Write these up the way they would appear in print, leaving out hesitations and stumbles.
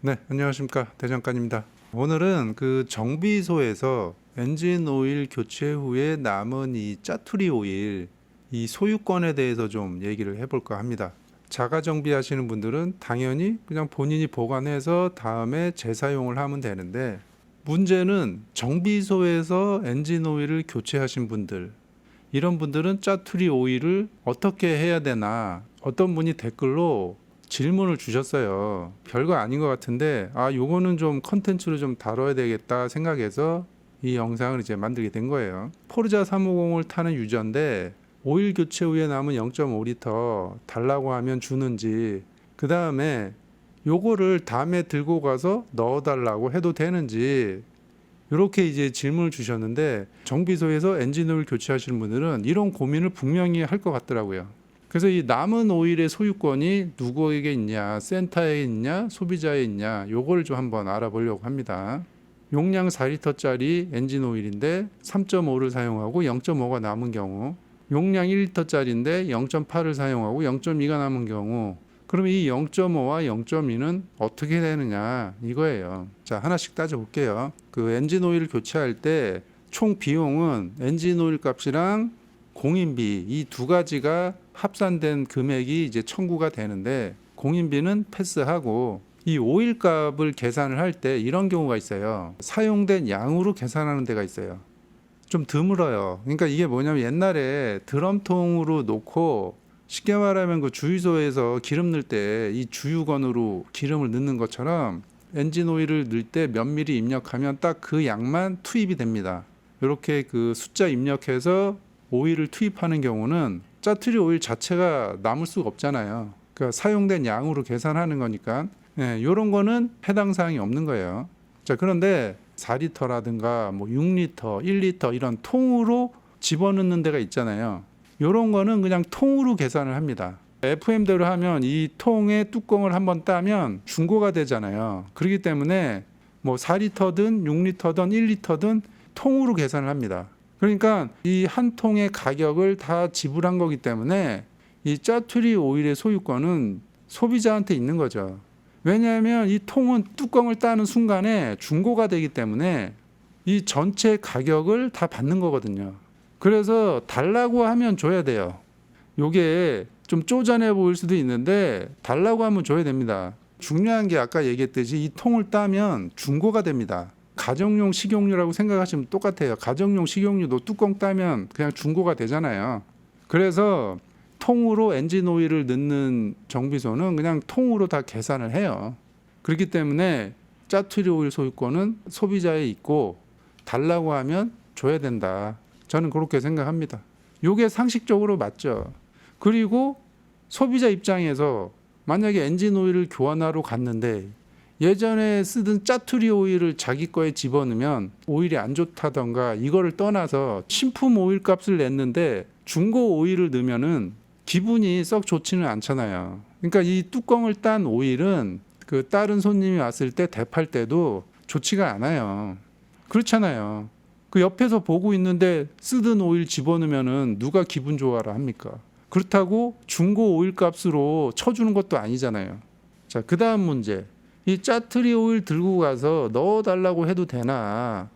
네, 안녕하십니까. 대장간입니다. 오늘은 그 정비소에서 엔진 오일 교체 후에 남은 이 짜투리 오일, 이 소유권에 대해서 좀 얘기를 해볼까 합니다. 자가 정비하시는 분들은 당연히 그냥 본인이 보관해서 다음에 재사용을 하면 되는데, 문제는 정비소에서 엔진 오일을 교체하신 분들, 이런 분들은 짜투리 오일을 어떻게 해야 되나, 어떤 분이 댓글로 질문을 주셨어요. 별거 아닌 것 같은데, 요거는 좀 컨텐츠로 좀 다뤄야 되겠다 생각해서 이 영상을 이제 만들게 된 거예요. 포르자 350을 타는 유저인데, 오일 교체 후에 남은 0.5리터 달라고 하면 주는지, 그 다음에 요거를 다음에 들고 가서 넣어달라고 해도 되는지, 이렇게 이제 질문을 주셨는데, 정비소에서 엔진오일 교체하시는 분들은 이런 고민을 분명히 할 것 같더라고요. 그래서 이 남은 오일의 소유권이 누구에게 있냐, 센터에 있냐, 소비자에 있냐, 요걸 좀 한번 알아보려고 합니다. 용량 4리터짜리 엔진 오일인데 3.5를 사용하고 0.5가 남은 경우, 용량 1리터짜리인데 0.8을 사용하고 0.2가 남은 경우, 그럼 이 0.5와 0.2는 어떻게 되느냐 이거예요. 자, 하나씩 따져볼게요. 그 엔진 오일을 교체할 때 총 비용은 엔진 오일 값이랑 공인비 이 두 가지가 합산된 금액이 이제 청구가 되는데, 공인비는 패스하고 이 오일 값을 계산을 할 때 이런 경우가 있어요. 사용된 양으로 계산하는 데가 있어요. 좀 드물어요. 그러니까 이게 뭐냐면, 옛날에 드럼통으로 놓고 쉽게 말하면 그 주유소에서 기름 넣을 때 이 주유건으로 기름을 넣는 것처럼 엔진 오일을 넣을 때 몇 미리 입력하면 딱 그 양만 투입이 됩니다. 이렇게 그 숫자 입력해서 오일을 투입하는 경우는 짜투리 오일 자체가 남을 수가 없잖아요. 그러니까 사용된 양으로 계산하는 거니까 이런 거는 해당 사항이 없는 거예요. 자, 그런데 4리터라든가 뭐 6리터, 1리터 이런 통으로 집어넣는 데가 있잖아요. 이런 거는 그냥 통으로 계산을 합니다. FM대로 하면 이 통의 뚜껑을 한번 따면 중고가 되잖아요. 그렇기 때문에 뭐 4리터든 6리터든 1리터든 통으로 계산을 합니다. 그러니까 이 한 통의 가격을 다 지불한 거기 때문에 이 짜투리 오일의 소유권은 소비자한테 있는 거죠. 왜냐하면 이 통은 뚜껑을 따는 순간에 중고가 되기 때문에 이 전체 가격을 다 받는 거거든요. 그래서 달라고 하면 줘야 돼요. 요게 좀 쪼잔해 보일 수도 있는데 달라고 하면 줘야 됩니다. 중요한 게 아까 얘기했듯이 이 통을 따면 중고가 됩니다. 가정용 식용유라고 생각하시면 똑같아요. 가정용 식용유도 뚜껑 따면 그냥 중고가 되잖아요. 그래서 통으로 엔진 오일을 넣는 정비소는 그냥 통으로 다 계산을 해요. 그렇기 때문에 짜투리 오일 소유권은 소비자에 있고 달라고 하면 줘야 된다. 저는 그렇게 생각합니다. 이게 상식적으로 맞죠. 그리고 소비자 입장에서 만약에 엔진 오일을 교환하러 갔는데 예전에 쓰던 짜투리 오일을 자기 거에 집어넣으면 오일이 안 좋다던가 이거를 떠나서 신품 오일 값을 냈는데 중고 오일을 넣으면은 기분이 썩 좋지는 않잖아요. 그러니까 이 뚜껑을 딴 오일은 그 다른 손님이 왔을 때 대팔 때도 좋지가 않아요. 그렇잖아요. 그 옆에서 보고 있는데 쓰던 오일 집어넣으면은 누가 기분 좋아라 합니까? 그렇다고 중고 오일 값으로 쳐주는 것도 아니잖아요. 자, 그 다음 문제. 이 짜투리 오일 들고 가서 넣어달라고 해도 되나?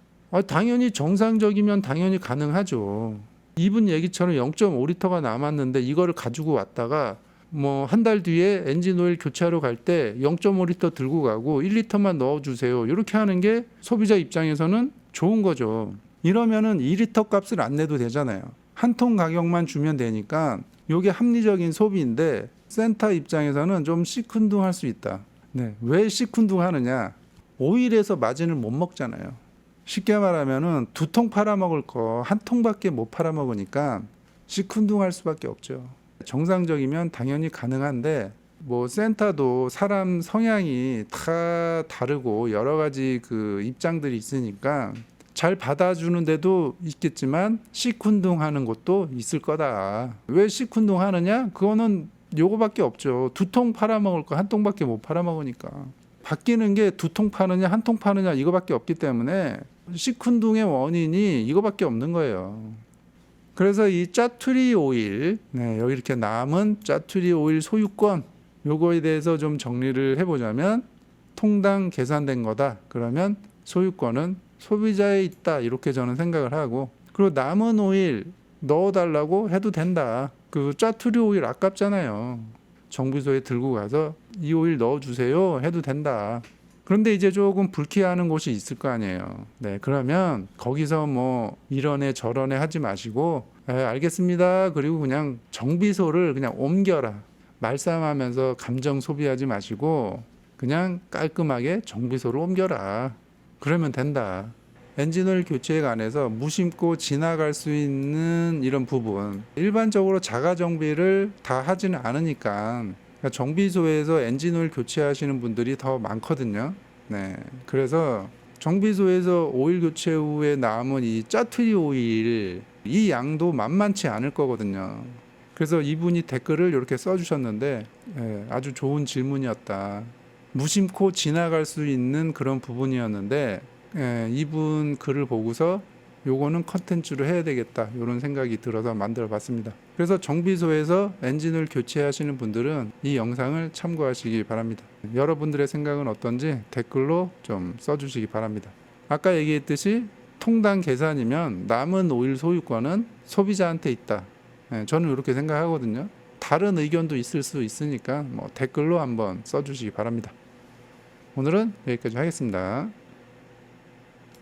당연히 정상적이면 당연히 가능하죠. 이분 얘기처럼 0.5리터가 남았는데 이거를 가지고 왔다가 뭐 한 달 뒤에 엔진 오일 교체하러 갈 때 0.5리터 들고 가고 1리터만 넣어주세요. 이렇게 하는 게 소비자 입장에서는 좋은 거죠. 이러면은 2리터 값을 안 내도 되잖아요. 한 통 가격만 주면 되니까 이게 합리적인 소비인데, 센터 입장에서는 좀 시큰둥할 수 있다. 네, 왜 시큰둥하느냐? 오일에서 마진을 못 먹잖아요. 쉽게 말하면은 두 통 팔아먹을 거 한 통밖에 못 팔아먹으니까 시큰둥할 수밖에 없죠. 정상적이면 당연히 가능한데, 뭐 센터도 사람 성향이 다 다르고 여러 가지 그 입장들이 있으니까 잘 받아주는 데도 있겠지만 시큰둥하는 곳도 있을 거다. 왜 시큰둥하느냐? 그거는 요거밖에 없죠. 두 통 팔아먹을 거 한 통밖에 못 팔아먹으니까. 바뀌는 게 두 통 파느냐 한 통 파느냐 이거밖에 없기 때문에 시큰둥의 원인이 이거밖에 없는 거예요. 그래서 이 짜투리 오일, 여기 이렇게 남은 짜투리 오일 소유권, 요거에 대해서 좀 정리를 해보자면, 통당 계산된 거다. 그러면 소유권은 소비자에 있다. 이렇게 저는 생각을 하고, 그리고 남은 오일 넣어달라고 해도 된다. 그 짜투리 오일 아깝잖아요. 정비소에 들고 가서 이 오일 넣어주세요 해도 된다. 그런데 이제 조금 불쾌해하는 곳이 있을 거 아니에요. 네, 그러면 거기서 뭐 이러네 저러네 하지 마시고, 알겠습니다. 그리고 그냥 정비소를 그냥 옮겨라. 말싸움하면서 감정 소비하지 마시고 그냥 깔끔하게 정비소를 옮겨라. 그러면 된다. 엔진오일 교체에 관해서 무심코 지나갈 수 있는 이런 부분, 일반적으로 자가 정비를 다 하지는 않으니까 정비소에서 엔진오일 교체하시는 분들이 더 많거든요. 네, 그래서 정비소에서 오일 교체 후에 남은 이 짜투리 오일, 이 양도 만만치 않을 거거든요. 그래서 이분이 댓글을 이렇게 써주셨는데, 아주 좋은 질문이었다. 무심코 지나갈 수 있는 그런 부분이었는데, 이분 글을 보고서 요거는 컨텐츠로 해야 되겠다, 이런 생각이 들어서 만들어 봤습니다. 그래서 정비소에서 엔진을 교체하시는 분들은 이 영상을 참고하시기 바랍니다. 여러분들의 생각은 어떤지 댓글로 좀 써주시기 바랍니다. 아까 얘기했듯이 통당 계산이면 남은 오일 소유권은 소비자한테 있다. 저는 이렇게 생각하거든요. 다른 의견도 있을 수 있으니까 뭐 댓글로 한번 써주시기 바랍니다. 오늘은 여기까지 하겠습니다.